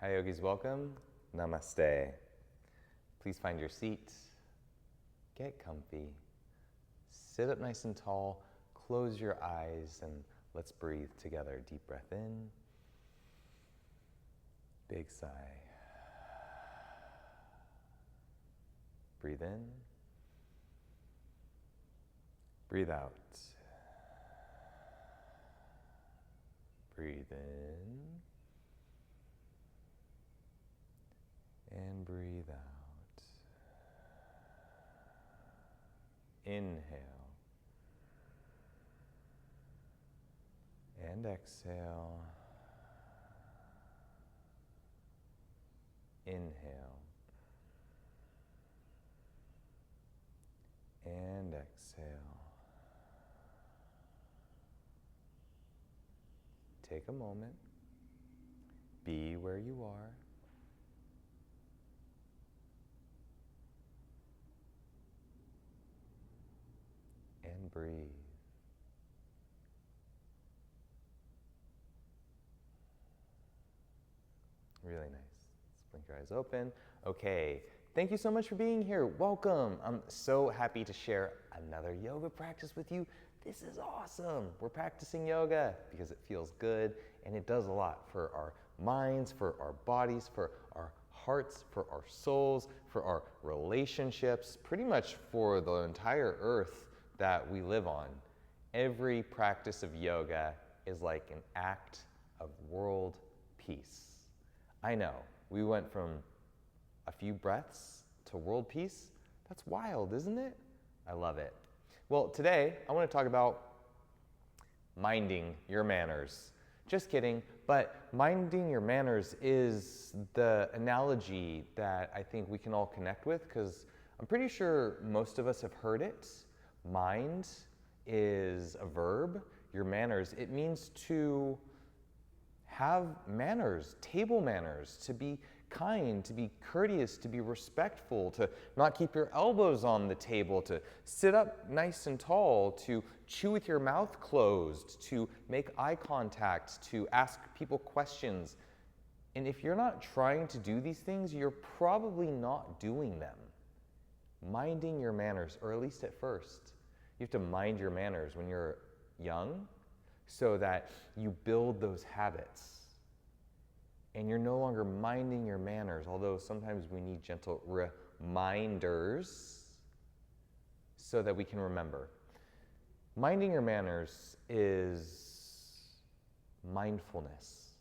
Hi yogis, welcome. Namaste. Please find your seat, get comfy, sit up nice and tall, close your eyes, and let's breathe together. Deep breath in, big sigh. Breathe in, breathe out. Breathe in and breathe out. Inhale and exhale. Inhale and exhale. Take a moment, be where you are, and breathe. Really nice. Let's blink your eyes open. Okay, thank you so much for being here. Welcome. I'm so happy to share another yoga practice with you. This is awesome. We're practicing yoga because it feels good and it does a lot for our minds, for our bodies, for our hearts, for our souls, for our relationships, pretty much for the entire earth that we live on. Every practice of yoga is like an act of world peace. I know, we went from a few breaths to world peace. That's wild, isn't it? I love it. Well, today I want to talk about minding your manners. Just kidding, but minding your manners is the analogy that I think we can all connect with, because I'm pretty sure most of us have heard it. Mind is a verb. Your manners, it means to have manners, table manners, to be kind, to be courteous, to be respectful, to not keep your elbows on the table, to sit up nice and tall, to chew with your mouth closed, to make eye contact, to ask people questions. And if you're not trying to do these things, you're probably not doing them. Minding your manners, or at least at first. You have to mind your manners when you're young so that you build those habits. And you're no longer minding your manners, although sometimes we need gentle reminders so that we can remember. Minding your manners is mindfulness.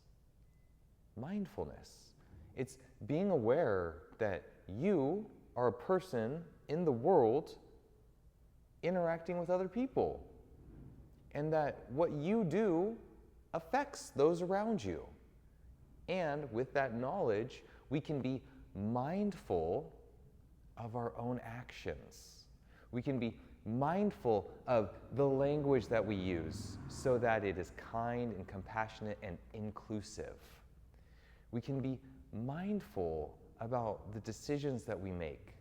Mindfulness. It's being aware that you are a person in the world interacting with other people, and that what you do affects those around you. And with that knowledge, we can be mindful of our own actions. We can be mindful of the language that we use so that it is kind and compassionate and inclusive. We can be mindful about the decisions that we make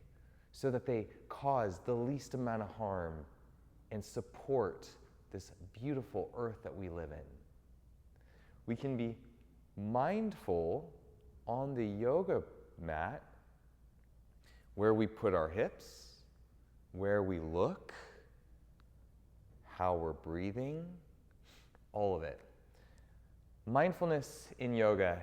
so that they cause the least amount of harm and support this beautiful earth that we live in. We can be mindful on the yoga mat where we put our hips, where we look, how we're breathing, all of it. Mindfulness in yoga,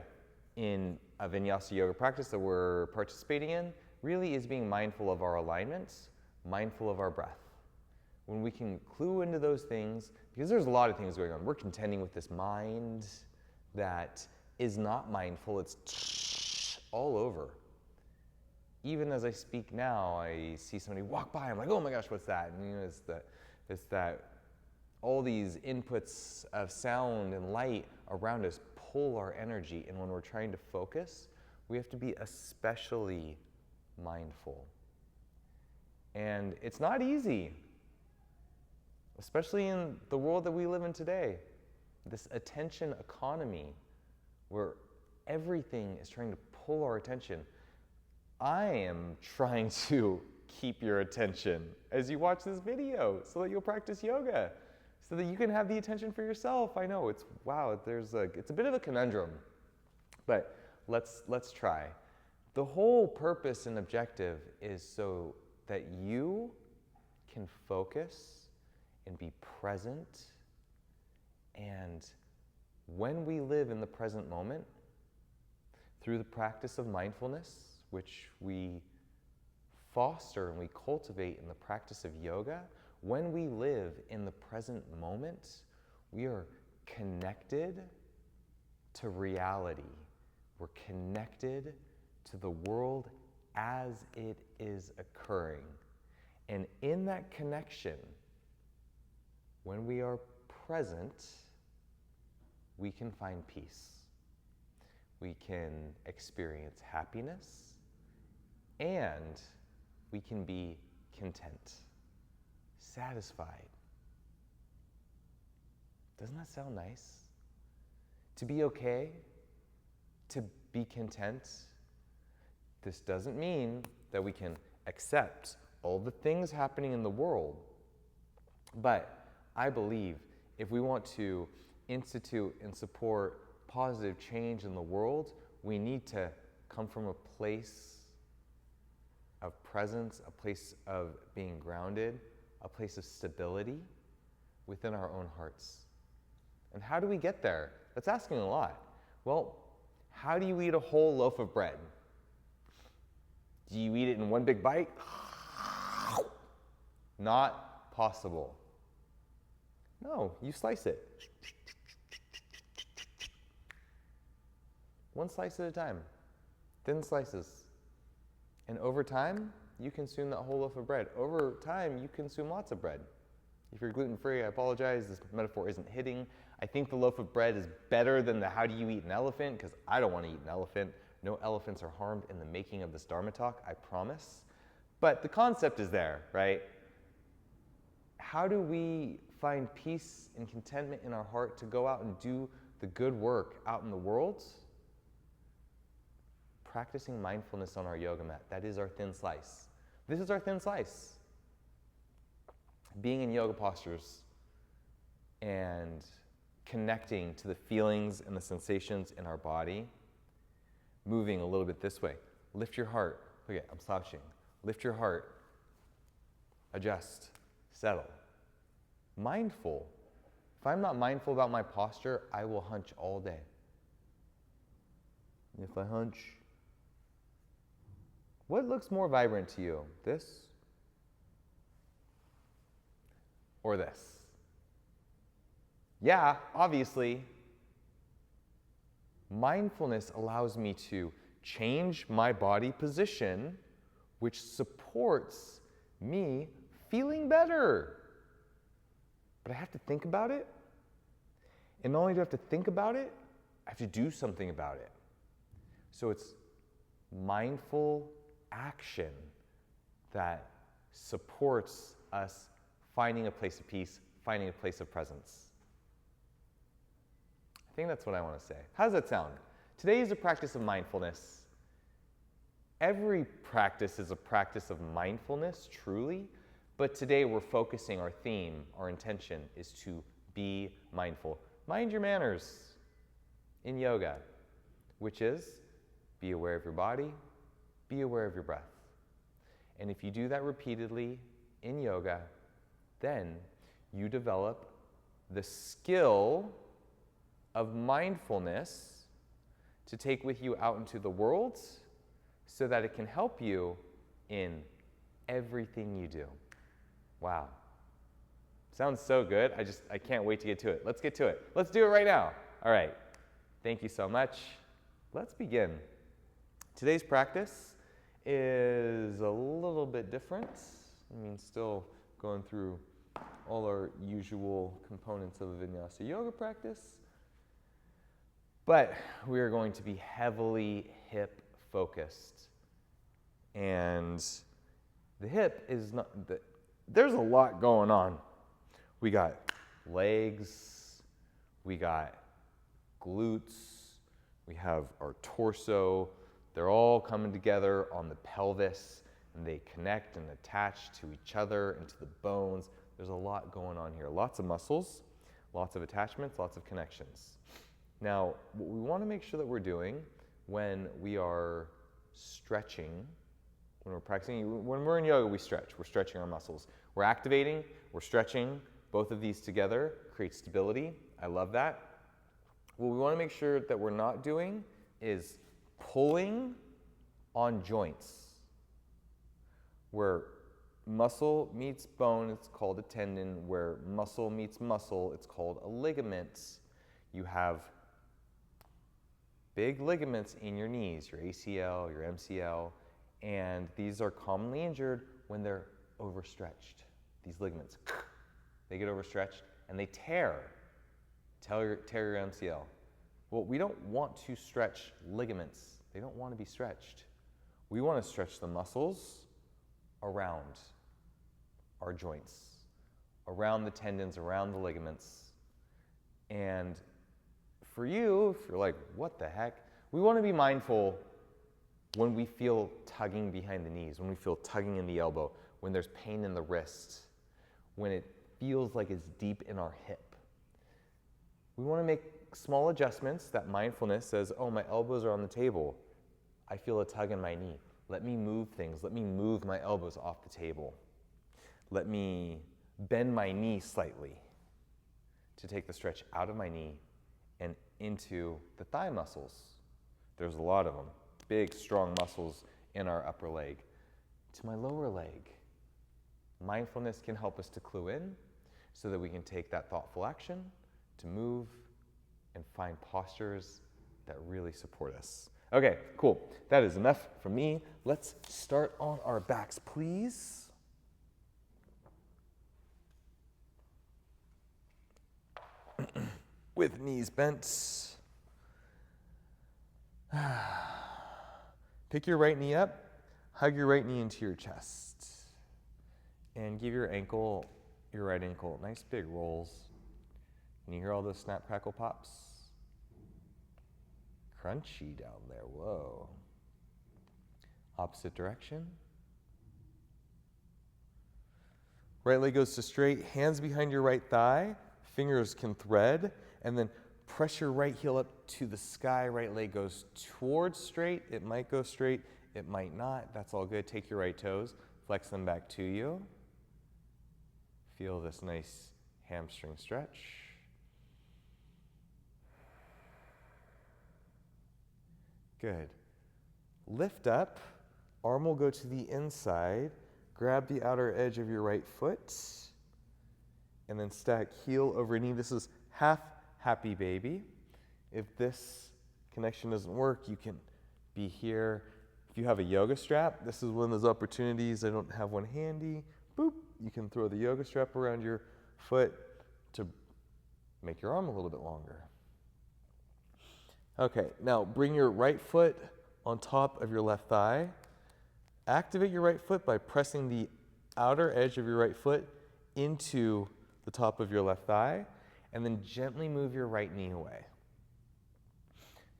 in a vinyasa yoga practice that we're participating in, really is being mindful of our alignments, mindful of our breath. When we can clue into those things, because there's a lot of things going on. We're contending with this mind that is not mindful. It's all over. Even as I speak now, I see somebody walk by. I'm like, oh my gosh, what's that? And it's that all these inputs of sound and light around us pull our energy. And when we're trying to focus, we have to be especially mindful. And it's not easy, especially in the world that we live in today. This attention economy, where everything is trying to pull our attention. I am trying to keep your attention as you watch this video so that you'll practice yoga, so that you can have the attention for yourself. I know, it's a bit of a conundrum, but let's try. The whole purpose and objective is so that you can focus and be present. And when we live in the present moment, through the practice of mindfulness, which we foster and we cultivate in the practice of yoga, when we live in the present moment, we are connected to reality. We're connected to the world as it is occurring. And in that connection, when we are present, we can find peace. We can experience happiness, and we can be content, satisfied. Doesn't that sound nice? To be okay, to be content. This doesn't mean that we can accept all the things happening in the world, but I believe if we want to institute and support positive change in the world, we need to come from a place of presence, a place of being grounded, a place of stability within our own hearts. And how do we get there? That's asking a lot. Well, how do you eat a whole loaf of bread? Do you eat it in one big bite? Not possible. No, you slice it. One slice at a time, thin slices. And over time, you consume that whole loaf of bread. Over time, you consume lots of bread. If you're gluten-free, I apologize, this metaphor isn't hitting. I think the loaf of bread is better than the how do you eat an elephant, because I don't want to eat an elephant. No elephants are harmed in the making of this Dharma talk, I promise. But the concept is there, right? How do we find peace and contentment in our heart to go out and do the good work out in the world? Practicing mindfulness on our yoga mat. That is our thin slice. This is our thin slice. Being in yoga postures and connecting to the feelings and the sensations in our body. Moving a little bit this way. Lift your heart. Look at, I'm slouching. Lift your heart. Adjust. Settle. Mindful. If I'm not mindful about my posture, I will hunch all day. If I hunch, what looks more vibrant to you? This or this? Yeah, obviously. Mindfulness allows me to change my body position, which supports me feeling better. But I have to think about it. And not only do I have to think about it, I have to do something about it. So it's mindful action that supports us finding a place of peace, finding a place of presence. I think that's what I want to say. How does that sound? Today is a practice of mindfulness. Every practice is a practice of mindfulness, truly, but today we're focusing, our theme, our intention is to be mindful. Mind your manners in yoga, which is be aware of your body, be aware of your breath. And if you do that repeatedly in yoga, then you develop the skill of mindfulness to take with you out into the world so that it can help you in everything you do. Wow. Sounds so good. I can't wait to get to it. Let's get to it. Let's do it right now. All right. Thank you so much. Let's begin. Today's practice is a little bit different. I mean, still going through all our usual components of a vinyasa yoga practice. But we are going to be heavily hip focused. And the hip is not, there's a lot going on. We got legs, we got glutes, we have our torso. They're all coming together on the pelvis, and they connect and attach to each other and to the bones. There's a lot going on here. Lots of muscles, lots of attachments, lots of connections. Now, what we want to make sure that we're doing when we are stretching, when we're practicing, when we're in yoga, we stretch. We're stretching our muscles. We're activating, we're stretching. Both of these together create stability. I love that. What we want to make sure that we're not doing is pulling on joints. Where muscle meets bone, it's called a tendon. Where muscle meets muscle, it's called a ligament. You have big ligaments in your knees, your ACL, your MCL, and these are commonly injured when they're overstretched. These ligaments, they get overstretched and they tear your MCL. Well, we don't want to stretch ligaments. They don't want to be stretched. We want to stretch the muscles around our joints, around the tendons, around the ligaments. And for you, if you're like, what the heck? We want to be mindful when we feel tugging behind the knees, when we feel tugging in the elbow, when there's pain in the wrist, when it feels like it's deep in our hip. We want to make small adjustments. That mindfulness says, oh, my elbows are on the table. I feel a tug in my knee. Let me move things. Let me move my elbows off the table. Let me bend my knee slightly to take the stretch out of my knee and into the thigh muscles. There's a lot of them. Big, strong muscles in our upper leg. To my lower leg. Mindfulness can help us to clue in so that we can take that thoughtful action to move and find postures that really support us. Okay, cool. That is enough from me. Let's start on our backs, please. With knees bent. Pick your right knee up, hug your right knee into your chest, and give your right ankle, nice big rolls. Can you hear all those snap, crackle, pops? Crunchy down there, whoa. Opposite direction. Right leg goes to straight, hands behind your right thigh, fingers can thread, and then press your right heel up to the sky. Right leg goes towards straight. It might go straight, it might not. That's all good. Take your right toes, flex them back to you. Feel this nice hamstring stretch. Good. Lift up, arm will go to the inside, grab the outer edge of your right foot, and then stack heel over knee. This is half happy baby. If this connection doesn't work, you can be here. If you have a yoga strap, this is one of those opportunities. I don't have one handy. Boop. You can throw the yoga strap around your foot to make your arm a little bit longer. Okay, now bring your right foot on top of your left thigh. Activate your right foot by pressing the outer edge of your right foot into the top of your left thigh, and then gently move your right knee away.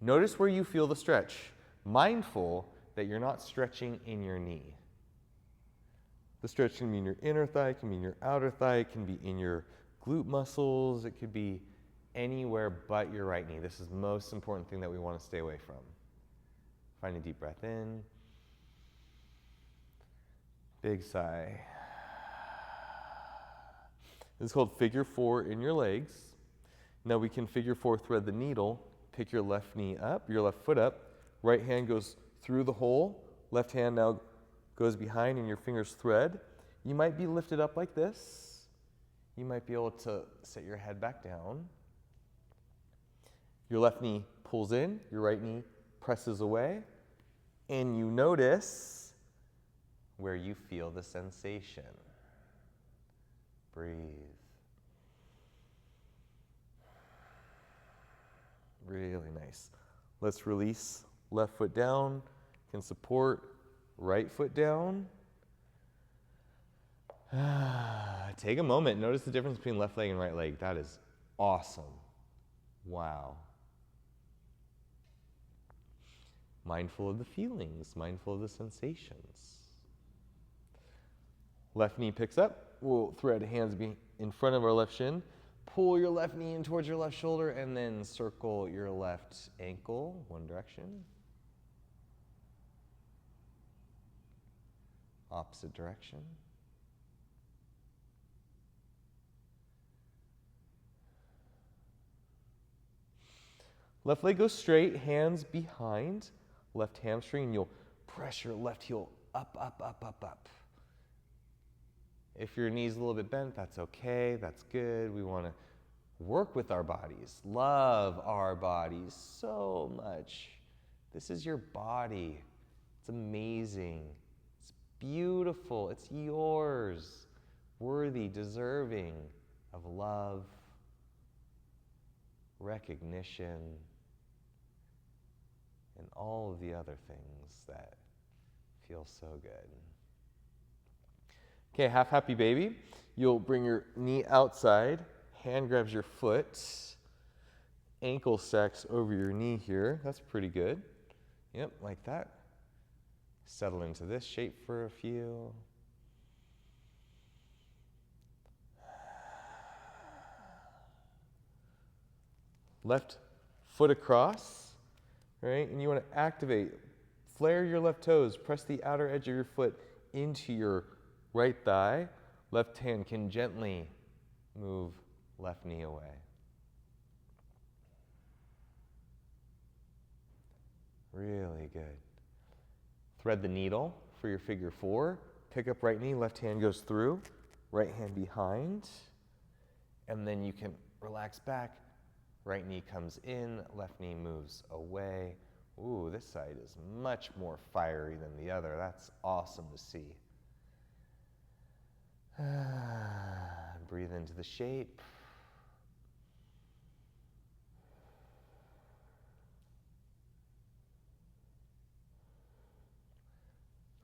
Notice where you feel the stretch. Mindful that you're not stretching in your knee. The stretch can be in your inner thigh, it can be in your outer thigh, it can be in your glute muscles, it could be anywhere but your right knee. This is the most important thing that we want to stay away from. Find a deep breath in. Big sigh. This is called figure four in your legs. Now we can figure four thread the needle. Pick your left knee up, your left foot up. Right hand goes through the hole. Left hand now goes behind and your fingers thread. You might be lifted up like this. You might be able to set your head back down. Your left knee pulls in, your right knee presses away, and you notice where you feel the sensation. Breathe. Really nice. Let's release. Left foot down, can support. Right foot down. Take a moment. Notice the difference between left leg and right leg. That is awesome. Wow. Mindful of the feelings, mindful of the sensations. Left knee picks up. We'll thread hands in front of our left shin. Pull your left knee in towards your left shoulder and then circle your left ankle, one direction. Opposite direction. Left leg goes straight, hands behind, left hamstring, and you'll press your left heel up, up, up, up, up. If your knee's a little bit bent, that's okay, that's good. We want to work with our bodies, love our bodies so much. This is your body. It's amazing. It's beautiful. It's yours. Worthy, deserving of love, recognition, and all of the other things that feel so good. Okay, half happy baby. You'll bring your knee outside, hand grabs your foot, ankle stacks over your knee here. That's pretty good. Yep, like that. Settle into this shape for a few. Left foot across, right? And you want to activate, flare your left toes, press the outer edge of your foot into your right thigh. Left hand can gently move left knee away. Really good. Thread the needle for your figure four. Pick up right knee, left hand goes through, right hand behind. And then you can relax back. Right knee comes in, left knee moves away. Ooh, this side is much more fiery than the other. That's awesome to see. Breathe into the shape.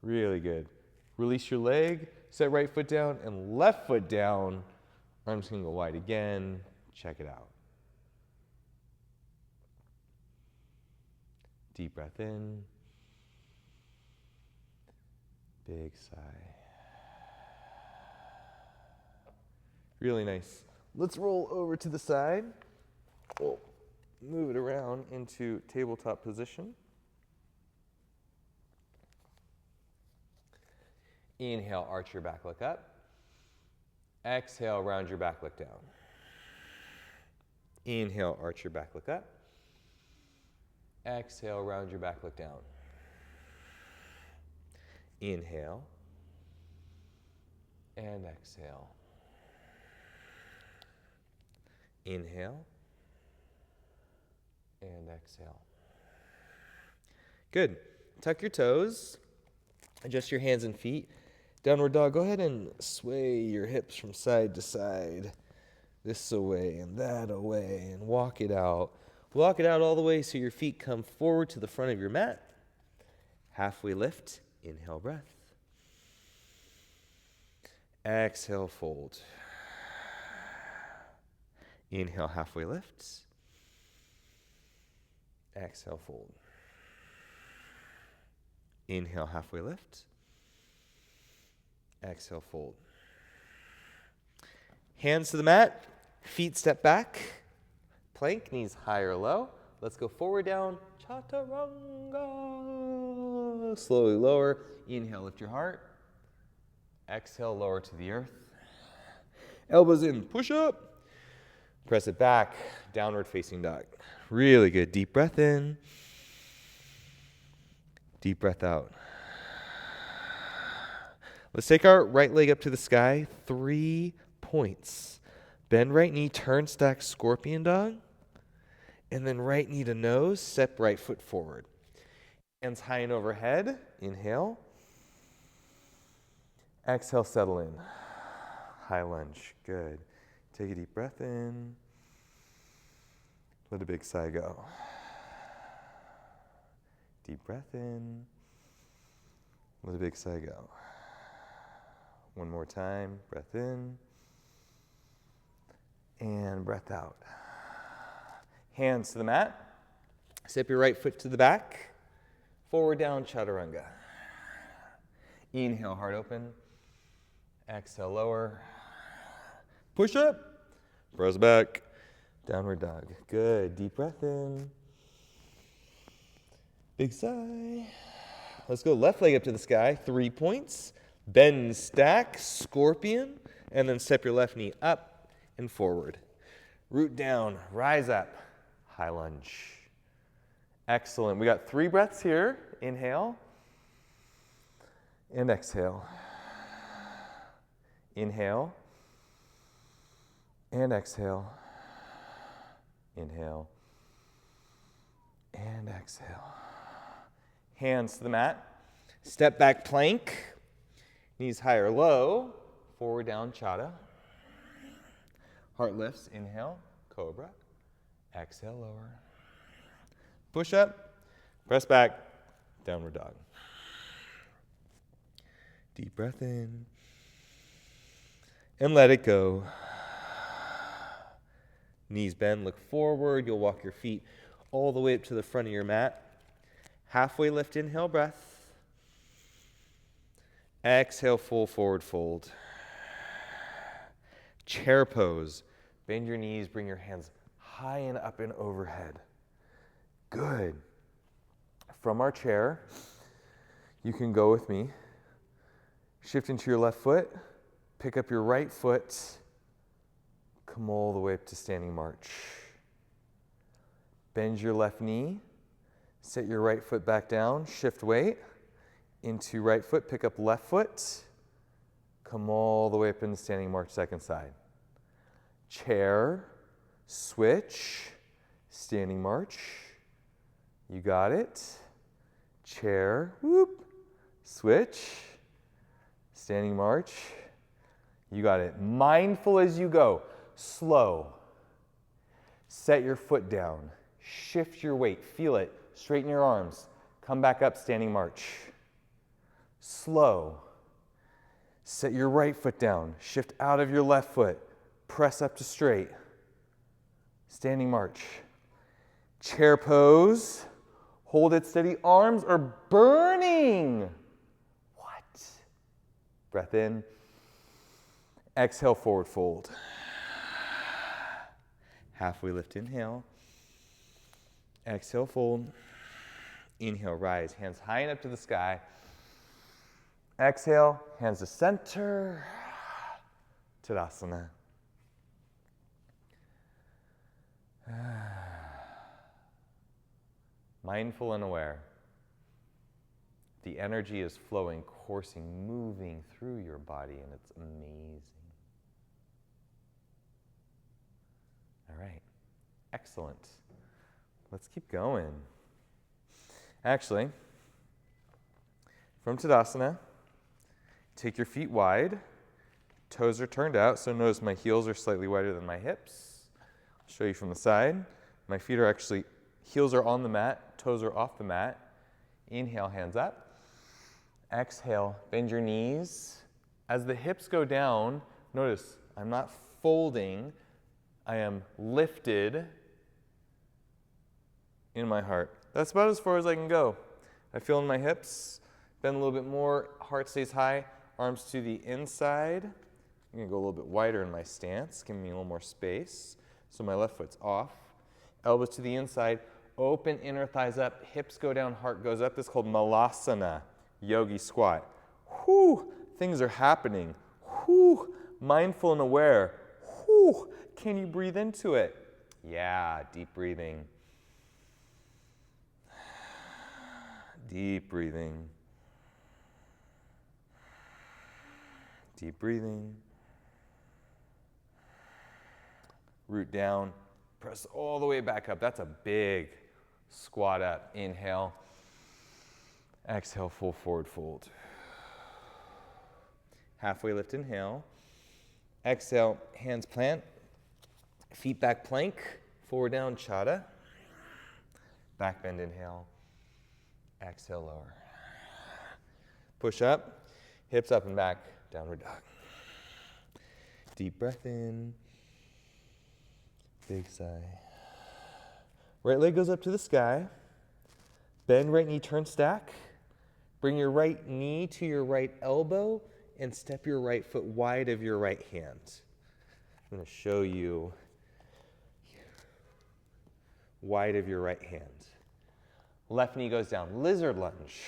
Really good. Release your leg, set right foot down and left foot down. Arms can go wide again. Check it out. Deep breath in. Big sigh. Really nice. Let's roll over to the side. We'll move it around into tabletop position. Inhale, arch your back, look up. Exhale, round your back, look down. Inhale, arch your back, look up. Exhale, round your back, look down. Inhale. And exhale. Inhale. And exhale. Good. Tuck your toes. Adjust your hands and feet. Downward dog, go ahead and sway your hips from side to side. This away and that away, and walk it out. Walk it out all the way so your feet come forward to the front of your mat. Halfway lift, inhale breath. Exhale, fold. Inhale, halfway lift. Exhale, fold. Inhale, halfway lift. Exhale, fold. Hands to the mat, feet step back. Plank, knees high or low. Let's go forward down, chaturanga. Slowly lower. Inhale, lift your heart. Exhale, lower to the earth. Elbows in, push up. Press it back, downward facing dog. Really good. Deep breath in. Deep breath out. Let's take our right leg up to the sky. 3 points. Bend right knee, turn, stack, scorpion dog. And then right knee to nose, step right foot forward. Hands high and overhead. Inhale. Exhale, settle in. High lunge. Good. Take a deep breath in. Let a big sigh go. Deep breath in. Let a big sigh go. One more time. Breath in. And breath out. Hands to the mat. Step your right foot to the back. Forward down, chaturanga. Inhale, heart open. Exhale, lower. Push up. Press back. Downward dog. Good. Deep breath in. Big sigh. Let's go left leg up to the sky. 3 points. Bend, stack, scorpion, and then step your left knee up and forward. Root down, rise up, high lunge. Excellent. We got 3 breaths here. Inhale and exhale. Inhale and exhale. Inhale and exhale. Hands to the mat. Step back plank. Knees high or low. Forward down chata. Heart lifts. Inhale, cobra. Exhale, lower. Push up. Press back. Downward dog. Deep breath in. And let it go. Knees bend, look forward. You'll walk your feet all the way up to the front of your mat. Halfway lift, inhale, breath. Exhale, full forward fold. Chair pose. Bend your knees, bring your hands high and up and overhead. Good. From our chair, you can go with me. Shift into your left foot. Pick up your right foot. Come all the way up to standing march. Bend your left knee. Set your right foot back down. Shift weight into right foot. Pick up left foot. Come all the way up into standing march, second side. Chair, switch, standing march. You got it. Chair, whoop, switch, standing march. You got it. Mindful as you go. Slow. Set your foot down. Shift your weight. Feel it. Straighten your arms. Come back up, standing march. Slow. Set your right foot down. Shift out of your left foot. Press up to straight. Standing march. Chair pose. Hold it steady. Arms are burning. What? Breath in. Exhale, forward fold. Halfway lift, inhale. Exhale, fold. Inhale, rise. Hands high and up to the sky. Exhale, hands to center. Tadasana. Mindful and aware. The energy is flowing, coursing, moving through your body, and it's amazing. All right, excellent. Let's keep going. Actually, from Tadasana, take your feet wide. Toes are turned out, so notice my heels are slightly wider than my hips. I'll show you from the side. My feet are actually, heels are on the mat, toes are off the mat. Inhale, hands up. Exhale, bend your knees. As the hips go down, notice I'm not folding, I am lifted in my heart. That's about as far as I can go. I feel in my hips, bend a little bit more, heart stays high, arms to the inside. I'm gonna go a little bit wider in my stance, give me a little more space. So my left foot's off, elbows to the inside, open inner thighs up, hips go down, heart goes up. This is called Malasana, yogi squat. Whew, things are happening. Whew, mindful and aware. Whew, can you breathe into it? Yeah, deep breathing. Deep breathing. Deep breathing. Root down. Press all the way back up. That's a big squat up. Inhale. Exhale, full forward fold. Halfway lift, inhale. Exhale, hands plant. Feet back plank. Forward down, chata. Back bend, inhale. Exhale, lower. Push up. Hips up and back. Downward dog. Deep breath in. Big sigh. Right leg goes up to the sky. Bend right knee, turn stack. Bring your right knee to your right elbow and step your right foot wide of your right hand. I'm going to show you wide of your right hand. Left knee goes down, lizard lunge.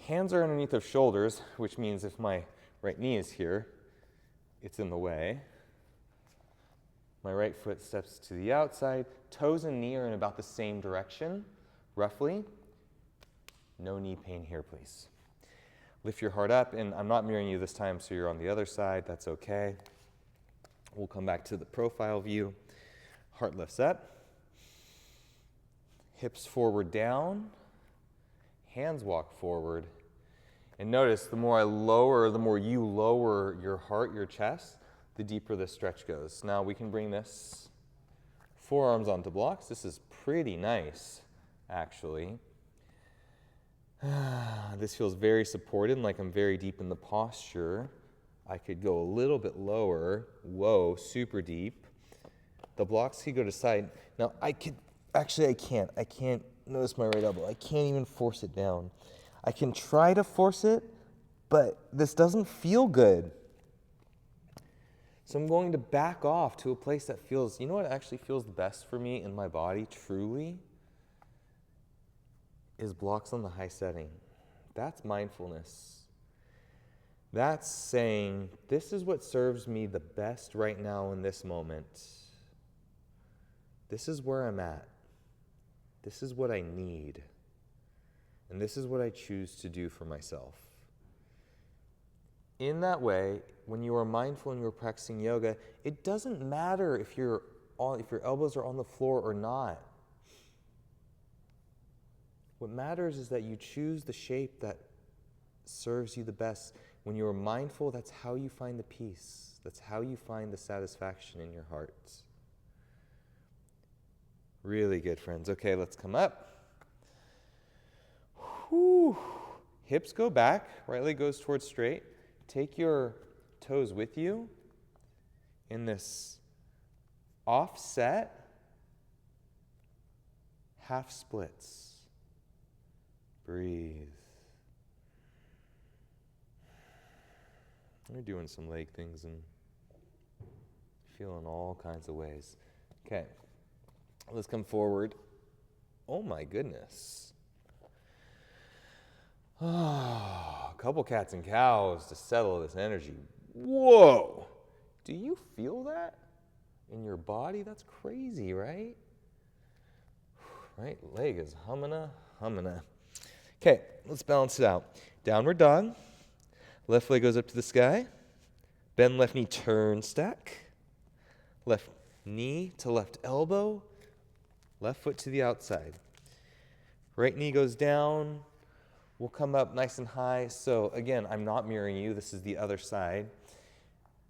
Hands are underneath of shoulders, which means if my right knee is here, it's in the way. My right foot steps to the outside. Toes and knee are in about the same direction, roughly. No knee pain here, please. Lift your heart up, and I'm not mirroring you this time, so you're on the other side. That's okay. We'll come back to the profile view. Heart lifts up. Hips forward down. Hands walk forward. And notice the more I lower, the more you lower your heart, your chest, the deeper the stretch goes. Now we can bring this forearms onto blocks. This is pretty nice, actually. This feels very supported, and like I'm very deep in the posture. I could go a little bit lower. Whoa, super deep. The blocks could go to side. Now I can't. Notice my right elbow. I can't even force it down. I can try to force it, but this doesn't feel good. So I'm going to back off to a place that feels, you know what actually feels the best for me in my body, truly? Is blocks on the high setting. That's mindfulness. That's saying, this is what serves me the best right now in this moment. This is where I'm at. This is what I need. And this is what I choose to do for myself. In that way, when you are mindful and you're practicing yoga, it doesn't matter if your elbows are on the floor or not. What matters is that you choose the shape that serves you the best. When you are mindful, that's how you find the peace. That's how you find the satisfaction in your heart. Really good, friends. Okay, let's come up. Whew. Hips go back, right leg goes towards straight. Take your toes with you in this offset half splits. Breathe. We're doing some leg things and feeling all kinds of ways. Okay, let's come forward. Oh my goodness. A couple cats and cows to settle this energy. Whoa! Do you feel that in your body? That's crazy, right? Right leg is humming. Okay, let's balance it out. Downward dog. Left leg goes up to the sky. Bend left knee, turn, stack. Left knee to left elbow. Left foot to the outside. Right knee goes down. We'll come up nice and high. So again, I'm not mirroring you. This is the other side.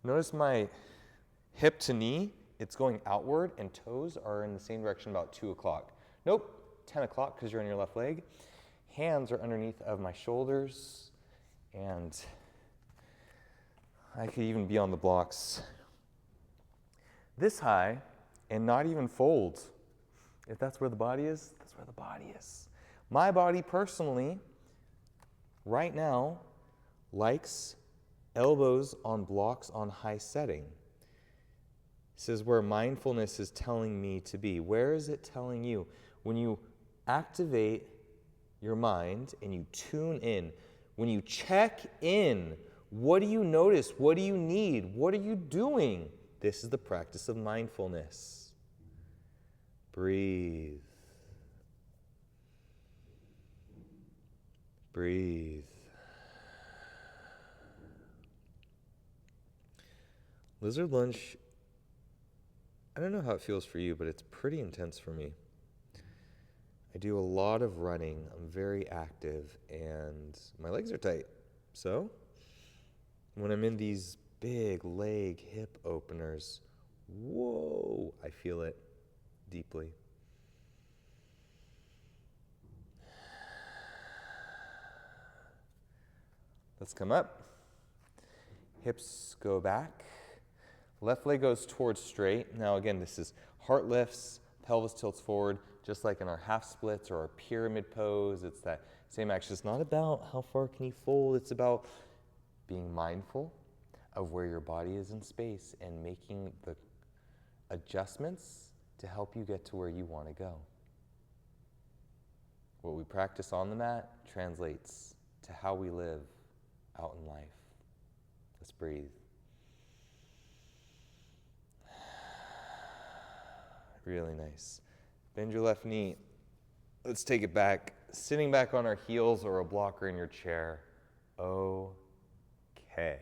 Notice my hip to knee, it's going outward, and toes are in the same direction about 2 o'clock. Nope, 10 o'clock because you're on your left leg. Hands are underneath of my shoulders, and I could even be on the blocks this high and not even fold. If that's where the body is, that's where the body is. My body personally, right now, likes elbows on blocks on high setting. This is where mindfulness is telling me to be. Where is it telling you? When you activate your mind and you tune in, when you check in, what do you notice? What do you need? What are you doing? This is the practice of mindfulness. Breathe. Breathe. Lizard lunge, I don't know how it feels for you, but it's pretty intense for me. I do a lot of running. I'm very active, and my legs are tight. So when I'm in these big leg hip openers, whoa, I feel it deeply. Let's come up. Hips go back. Left leg goes towards straight. Now again, this is heart lifts, pelvis tilts forward, just like in our half splits or our pyramid pose. It's that same action. It's not about how far can you fold. It's about being mindful of where your body is in space and making the adjustments to help you get to where you want to go. What we practice on the mat translates to how we live out in life. Let's breathe. Really nice. Bend your left knee. Let's take it back. Sitting back on our heels or a blocker in your chair. Okay.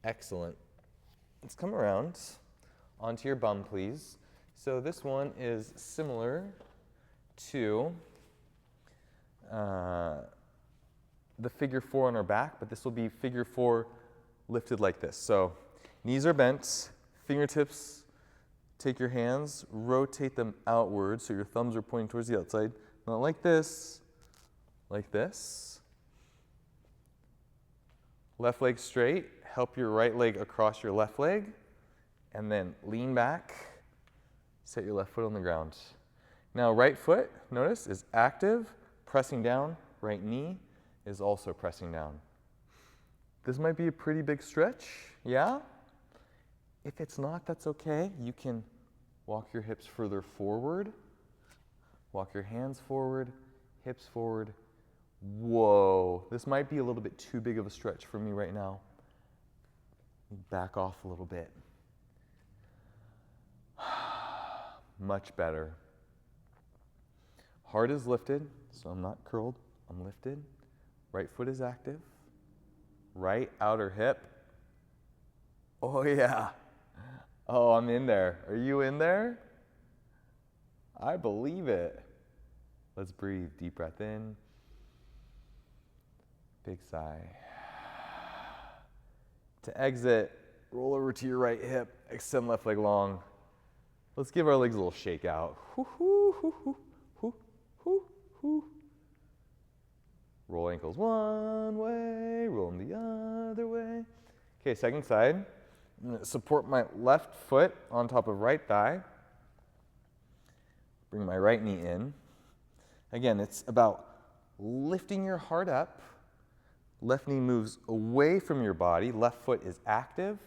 Excellent. Let's come around onto your bum, please. So this one is similar to the figure 4 on our back, but this will be figure 4 lifted like this. So knees are bent, fingertips, take your hands, rotate them outward so your thumbs are pointing towards the outside. Not like this, like this. Left leg straight, help your right leg across your left leg, and then lean back, set your left foot on the ground. Now right foot, notice, is active, pressing down, right knee is also pressing down. This might be a pretty big stretch, yeah? If it's not, that's okay. You can walk your hips further forward, walk your hands forward, hips forward. Whoa, this might be a little bit too big of a stretch for me right now. Back off a little bit. Much better. Heart is lifted, so I'm not curled, I'm lifted. Right foot is active. Right outer hip. Oh yeah. Oh, I'm in there. Are you in there? I believe it. Let's breathe. Deep breath in. Big sigh. To exit, roll over to your right hip, extend left leg long. Let's give our legs a little shake out. Hoo, hoo, hoo, hoo, hoo, hoo, hoo. Roll ankles one way, roll them the other way. Okay, second side. I'm going to support my left foot on top of right thigh. Bring my right knee in. Again, it's about lifting your heart up. Left knee moves away from your body. Left foot is active.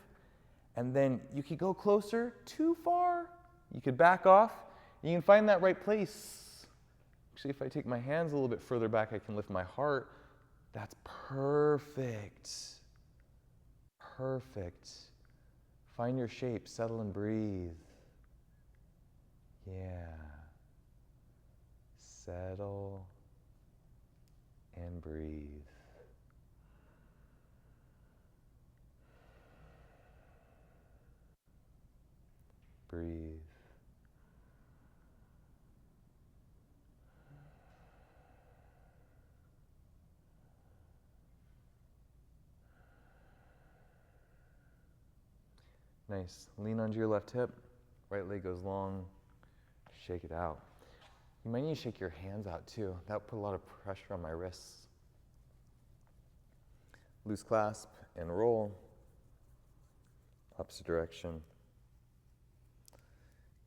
And then you could go closer, too far. You could back off. You can find that right place. Actually, if I take my hands a little bit further back, I can lift my heart. That's perfect. Perfect. Find your shape, settle and breathe. Yeah. Settle and breathe. Breathe. Nice. Lean onto your left hip. Right leg goes long. Shake it out. You might need to shake your hands out too. That would put a lot of pressure on my wrists. Loose clasp and roll. Opposite direction.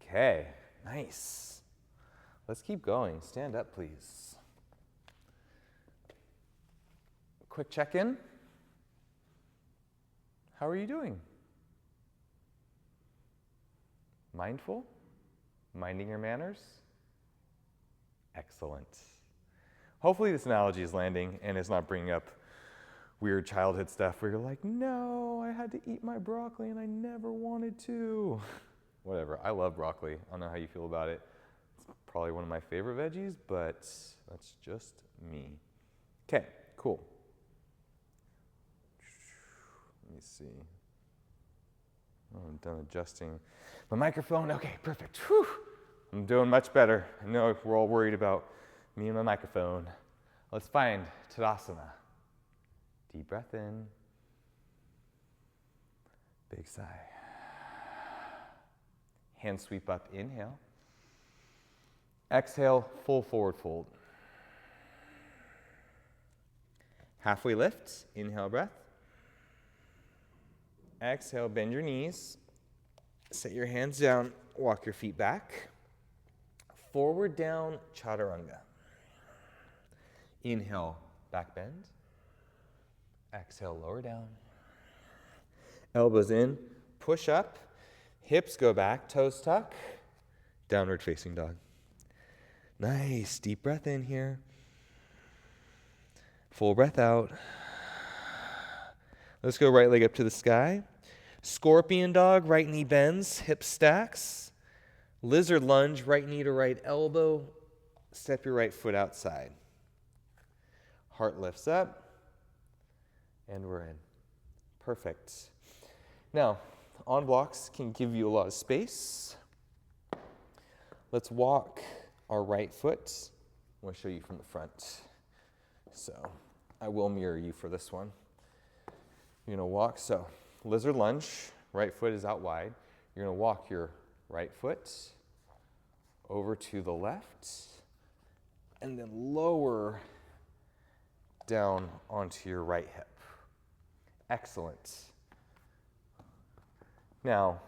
Okay, nice. Let's keep going. Stand up, please. Quick check-in. How are you doing? Mindful? Minding your manners? Excellent. Hopefully this analogy is landing and it's not bringing up weird childhood stuff where you're like, no, I had to eat my broccoli and I never wanted to. Whatever, I love broccoli. I don't know how you feel about it. It's probably one of my favorite veggies, but that's just me. Okay, cool. Let me see. Oh, I'm done adjusting my microphone. Okay, perfect. Whew. I'm doing much better. I know we're all worried about me and my microphone. Let's find Tadasana. Deep breath in. Big sigh. Hand sweep up, inhale. Exhale, full forward fold. Halfway lift, inhale breath. Exhale, bend your knees. Set your hands down, walk your feet back. Forward down, chaturanga. Inhale, back bend. Exhale, lower down. Elbows in, push up. Hips go back, toes tuck. Downward facing dog. Nice. Deep breath in here. Full breath out. Let's go right leg up to the sky. Scorpion dog, right knee bends, hip stacks. Lizard lunge, right knee to right elbow. Step your right foot outside. Heart lifts up. And we're in. Perfect. Now, on blocks can give you a lot of space. Let's walk our right foot. I want to show you from the front. So I will mirror you for this one. You're going to walk, so lizard lunge, right foot is out wide. You're going to walk your right foot over to the left and then lower down onto your right hip. Excellent. Now,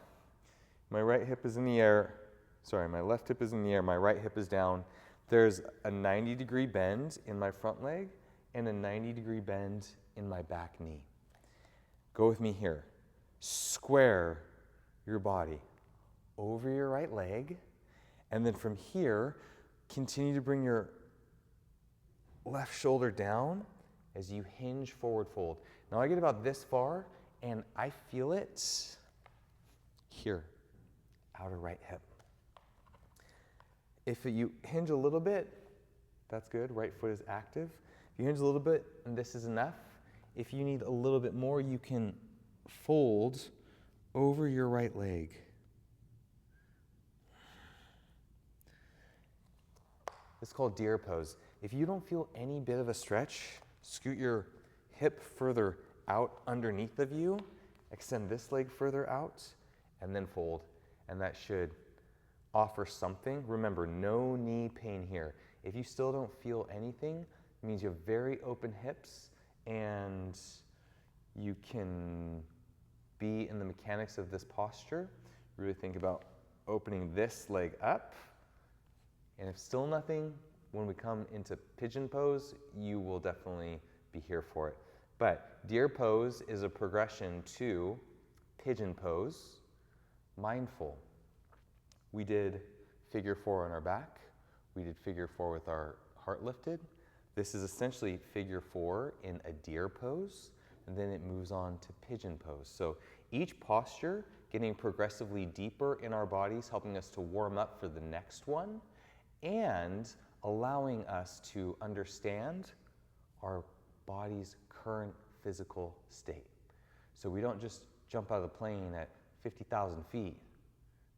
my right hip is in the air. Sorry, my left hip is in the air, my right hip is down. There's a 90-degree bend in my front leg and a 90-degree bend in my back knee. Go with me here. Square your body over your right leg, and then from here, continue to bring your left shoulder down as you hinge forward fold. Now I get about this far, and I feel it here, outer right hip. If you hinge a little bit, that's good, right foot is active. If you hinge a little bit and this is enough, if you need a little bit more, you can fold over your right leg. It's called deer pose. If you don't feel any bit of a stretch, scoot your hip further out underneath of you, extend this leg further out, and then fold. And that should offer something. Remember, no knee pain here. If you still don't feel anything, it means you have very open hips and you can be in the mechanics of this posture. Really think about opening this leg up. And if still nothing, when we come into pigeon pose, you will definitely be here for it. But deer pose is a progression to pigeon pose, mindful. We did figure 4 on our back. We did figure 4 with our heart lifted. This is essentially figure 4 in a deer pose, and then it moves on to pigeon pose. So each posture getting progressively deeper in our bodies, helping us to warm up for the next one, and allowing us to understand our body's current physical state. So we don't just jump out of the plane at 50,000 feet.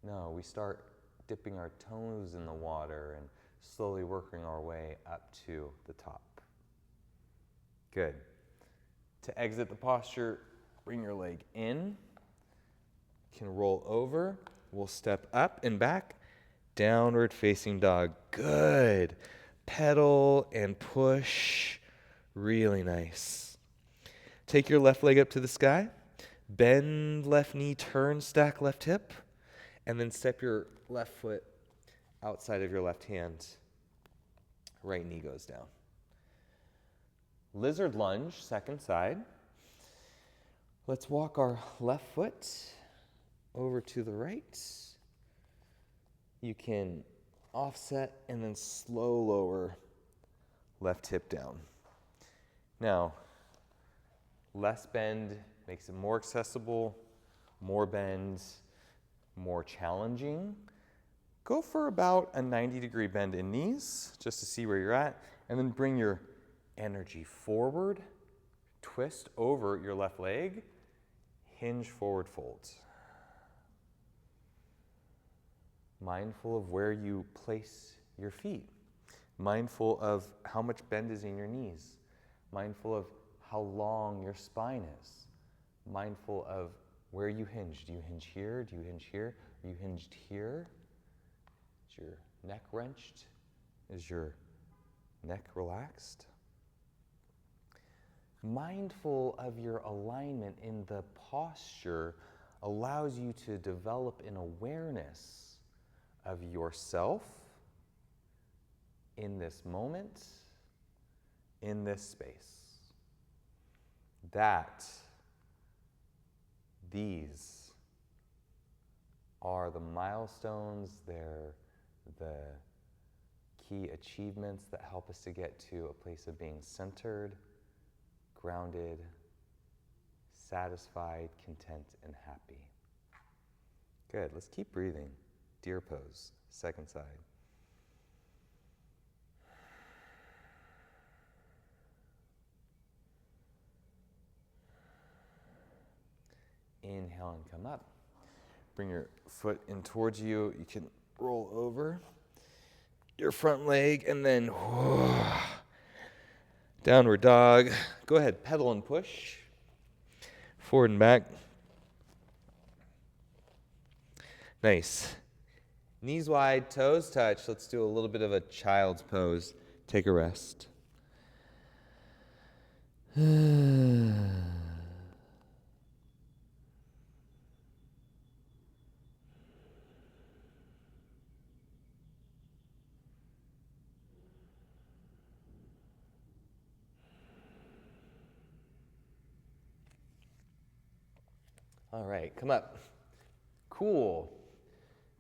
No, we start dipping our toes in the water and slowly working our way up to the top. Good. To exit the posture, bring your leg in. You can roll over. We'll step up and back. Downward facing dog. Good. Pedal and push. Really nice. Take your left leg up to the sky. Bend left knee, turn, stack left hip. And then step your left foot outside of your left hand. Right knee goes down. Lizard lunge, second side. Let's walk our left foot over to the right. You can offset and then slow lower left hip down. Now, less bend makes it more accessible, more bend, more challenging. Go for about a 90-degree bend in knees, just to see where you're at, and then bring your energy forward, twist over your left leg, hinge forward folds. Mindful of where you place your feet. Mindful of how much bend is in your knees. Mindful of how long your spine is. Mindful of where you hinge. Do you hinge here? Do you hinge here? Are you hinged here? Is your neck wrenched? Is your neck relaxed? Mindful of your alignment in the posture allows you to develop an awareness of yourself in this moment, in this space. These are the milestones, they're the key achievements that help us to get to a place of being centered, grounded, satisfied, content, and happy. Good, let's keep breathing. Deer pose, second side. Inhale and come up. Bring your foot in towards you. You can roll over your front leg and then downward dog. Go ahead, pedal and push. Forward and back. Nice. Knees wide, toes touch. Let's do a little bit of a child's pose. Take a rest. All right, come up. Cool.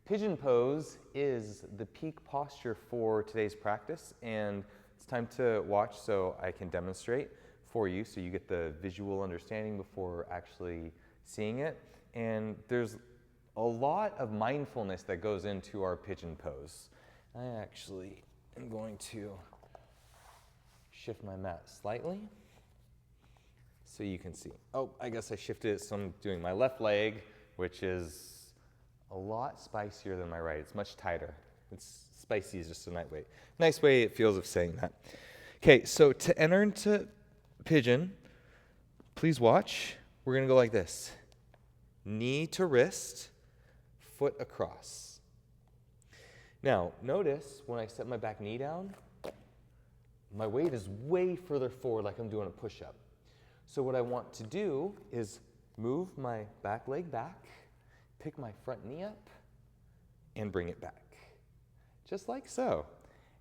Pigeon pose is the peak posture for today's practice, and it's time to watch so I can demonstrate for you so you get the visual understanding before actually seeing it. And there's a lot of mindfulness that goes into our pigeon pose. I actually am going to shift my mat slightly so you can see. Oh, I guess I shifted it, so I'm doing my left leg, which is a lot spicier than my right. It's much tighter. It's spicy is just a nice way it feels of saying that. Okay, so to enter into pigeon, please watch. We're gonna go like this. Knee to wrist, foot across. Now, notice when I set my back knee down, my weight is way further forward like I'm doing a push-up. So what I want to do is move my back leg back, pick my front knee up, and bring it back. Just like so.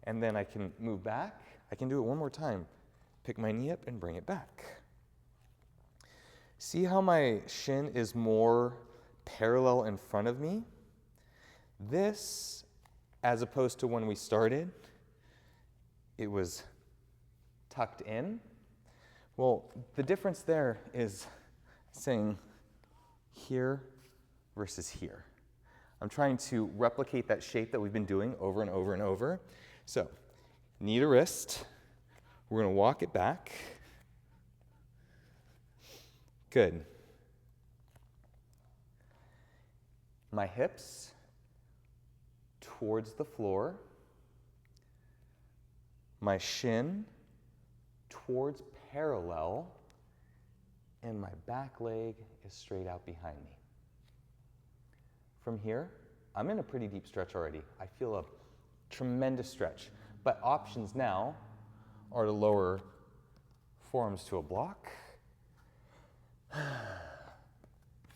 And then I can move back. I can do it one more time. Pick my knee up and bring it back. See how my shin is more parallel in front of me? This, as opposed to when we started, it was tucked in. Well, the difference there is saying here versus here. I'm trying to replicate that shape that we've been doing over and over and over. So, knee to wrist. We're going to walk it back. Good. My hips towards the floor. My shin towards parallel. And my back leg is straight out behind me. From here, I'm in a pretty deep stretch already. I feel a tremendous stretch. But options now are to lower forearms to a block,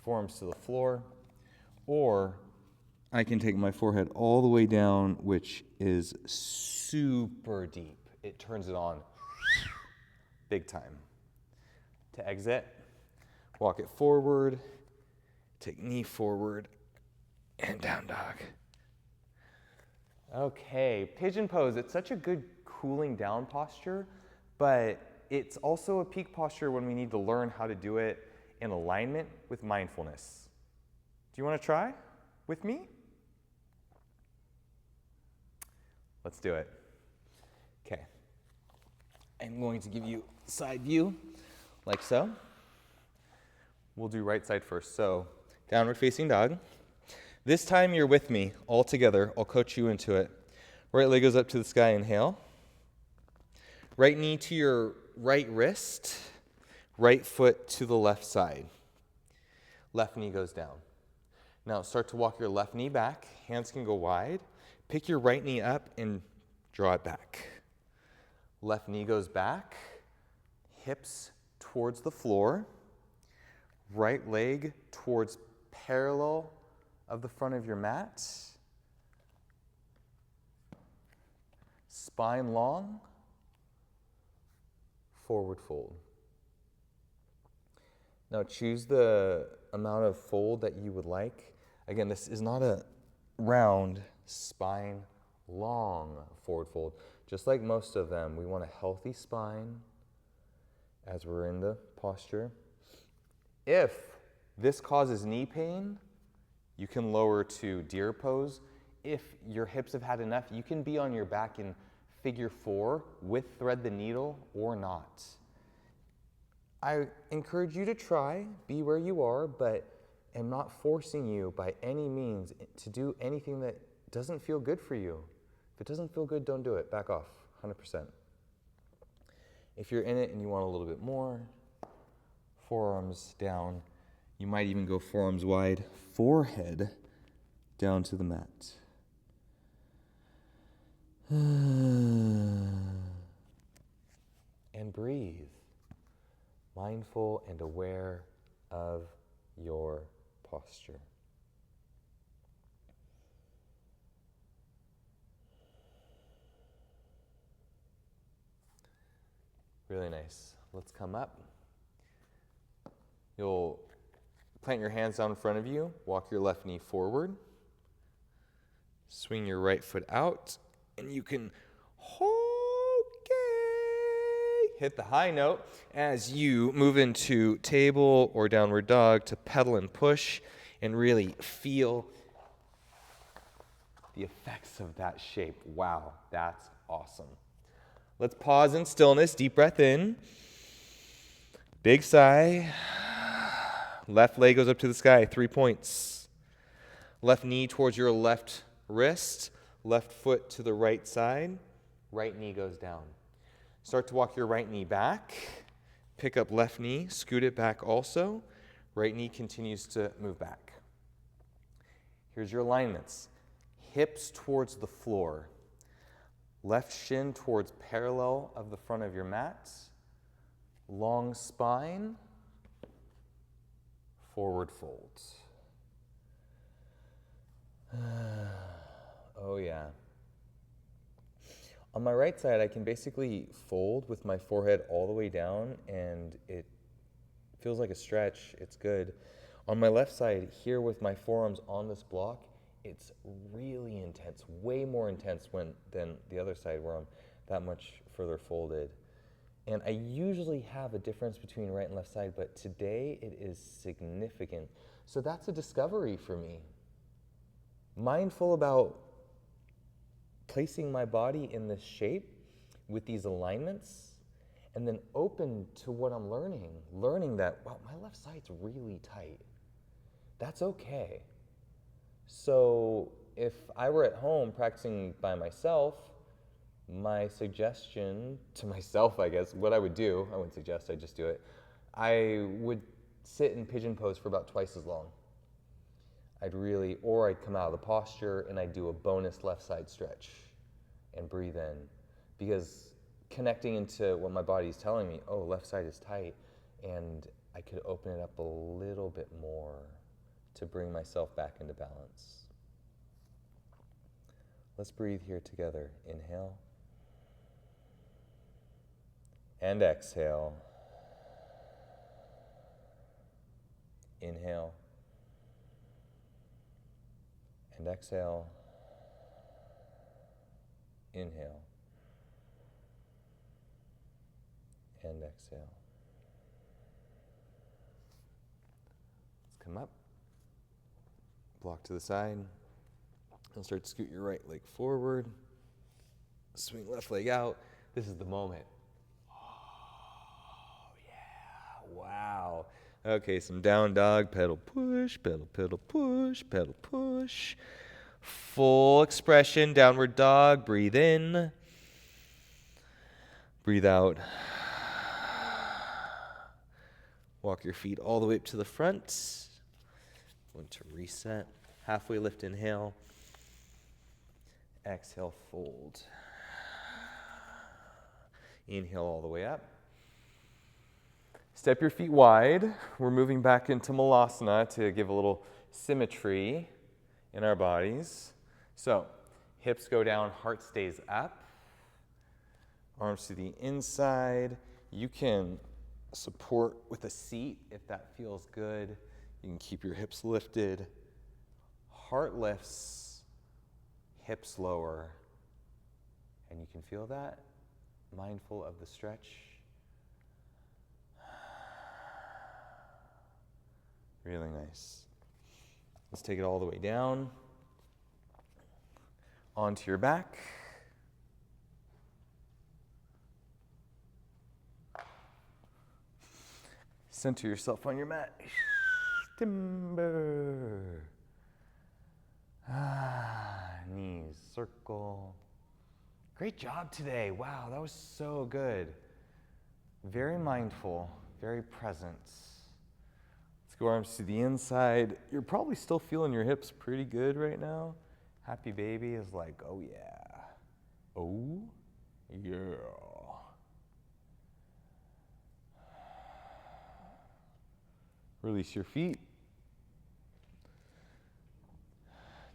forearms to the floor, or I can take my forehead all the way down, which is super deep. It turns it on big time. To exit, walk it forward, take knee forward, and down dog. Okay, pigeon pose. It's such a good cooling down posture, but it's also a peak posture when we need to learn how to do it in alignment with mindfulness. Do you want to try with me? Let's do it. Okay. I'm going to give you side view, like so. We'll do right side first. So, downward facing dog. This time you're with me all together. I'll coach you into it. Right leg goes up to the sky, inhale. Right knee to your right wrist. Right foot to the left side. Left knee goes down. Now start to walk your left knee back. Hands can go wide. Pick your right knee up and draw it back. Left knee goes back. Hips towards the floor. Right leg towards parallel of the front of your mat. Spine long. Forward fold. Now choose the amount of fold that you would like. Again, this is not a round spine long forward fold. Just like most of them, we want a healthy spine as we're in the posture. If this causes knee pain, you can lower to deer pose. If your hips have had enough, you can be on your back in figure 4 with thread the needle or not. I encourage you to try, be where you are, but am not forcing you by any means to do anything that doesn't feel good for you. If it doesn't feel good, don't do it. Back off, 100%. If you're in it and you want a little bit more, forearms down. You might even go forearms wide, forehead down to the mat. And breathe. Mindful and aware of your posture. Really nice. Let's come up. You'll plant your hands down in front of you, walk your left knee forward, swing your right foot out, and you can hit the high note as you move into table or downward dog to pedal and push and really feel the effects of that shape. Wow, that's awesome. Let's pause in stillness, deep breath in, big sigh. Left leg goes up to the sky, 3 points. Left knee towards your left wrist, left foot to the right side, right knee goes down. Start to walk your right knee back, pick up left knee, scoot it back also. Right knee continues to move back. Here's your alignments. Hips towards the floor. Left shin towards parallel of the front of your mat. Long spine. Forward fold. Oh yeah. On my right side, I can basically fold with my forehead all the way down, and it feels like a stretch. It's good. On my left side, here with my forearms on this block, it's really intense, way more intense than the other side where I'm that much further folded. And I usually have a difference between right and left side, but today it is significant. So that's a discovery for me. Mindful about placing my body in this shape with these alignments, and then open to what I'm learning that, wow, my left side's really tight. That's okay. So if I were at home practicing by myself, my suggestion to myself, I guess, what I would do, I wouldn't suggest, I just do it, I would sit in pigeon pose for about twice as long. I'd come out of the posture and I'd do a bonus left side stretch and breathe in, because connecting into what my body's telling me, oh, left side is tight, and I could open it up a little bit more to bring myself back into balance. Let's breathe here together. Inhale and exhale. Inhale and exhale. Inhale and exhale. Let's come up, block to the side, and start to scoot your right leg forward, swing left leg out. This is the moment. Oh, yeah, wow. Okay, some down dog, pedal push, pedal, pedal push, pedal push. Full expression, downward dog, breathe in, breathe out. Walk your feet all the way up to the front. Going to reset. Halfway lift, inhale. Exhale, fold. Inhale all the way up. Step your feet wide. We're moving back into Malasana to give a little symmetry in our bodies. So, hips go down, heart stays up. Arms to the inside. You can support with a seat if that feels good. You can keep your hips lifted. Heart lifts, hips lower. And you can feel that, mindful of the stretch. Really nice. Let's take it all the way down, onto your back. Center yourself on your mat. Timber. Knees circle. Great job today. Wow, that was so good. Very mindful, very present. Let's go arms to the inside. You're probably still feeling your hips pretty good right now. Happy baby is like, oh yeah. Oh yeah. Release your feet.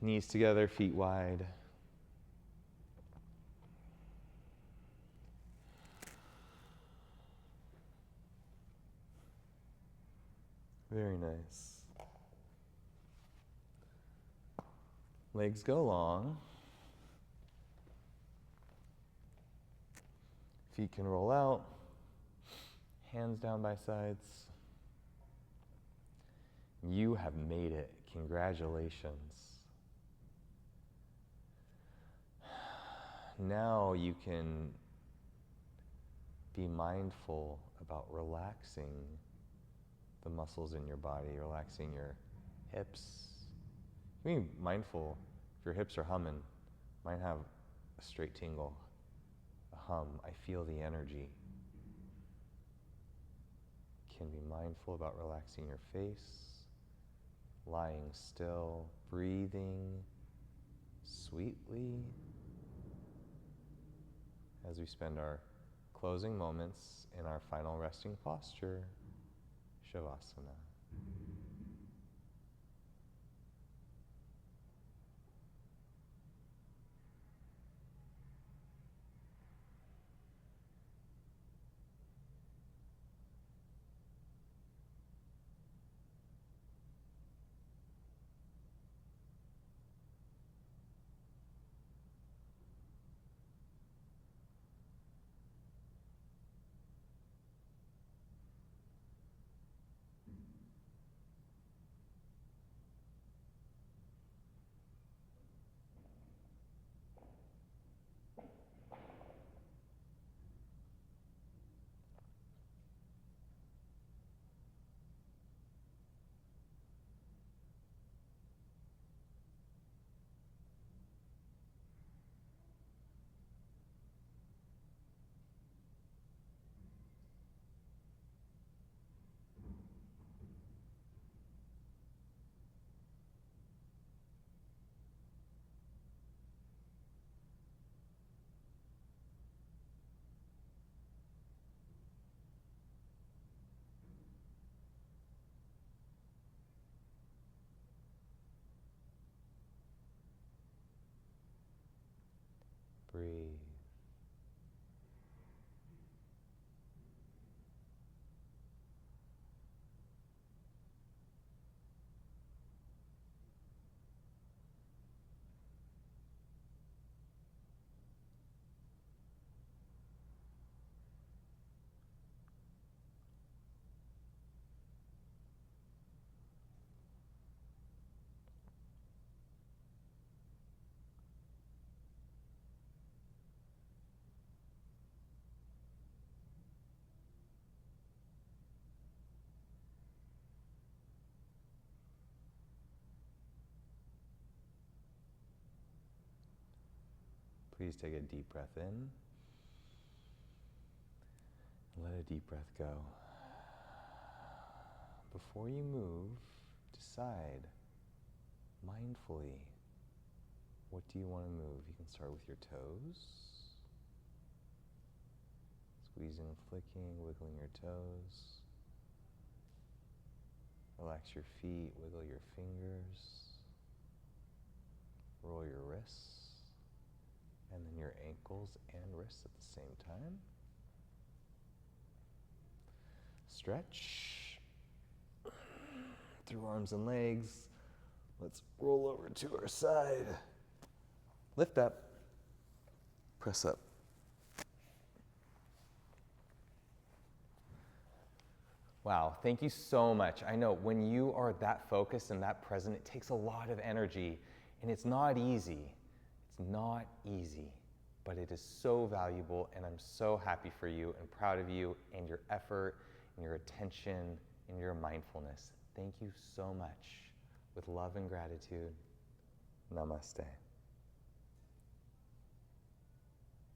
Knees together, feet wide. Very nice. Legs go long. Feet can roll out. Hands down by sides. You have made it. Congratulations. Now you can be mindful about relaxing the muscles in your body, relaxing your hips. You can be mindful if your hips are humming. Mine have a straight tingle, a hum. I feel the energy. Can be mindful about relaxing your face, lying still, breathing sweetly as we spend our closing moments in our final resting posture, Shavasana. Breathe. Please take a deep breath in. Let a deep breath go. Before you move, decide mindfully, what do you want to move? You can start with your toes. Squeezing and flicking, wiggling your toes. Relax your feet, wiggle your fingers. Roll your wrists. And then your ankles and wrists at the same time. Stretch through arms and legs. Let's roll over to our side. Lift up. Press up. Wow, thank you so much. I know when you are that focused and that present, it takes a lot of energy, and it's not easy. It's not easy, but it is so valuable, and I'm so happy for you and proud of you and your effort and your attention and your mindfulness. Thank you so much. With love and gratitude, namaste.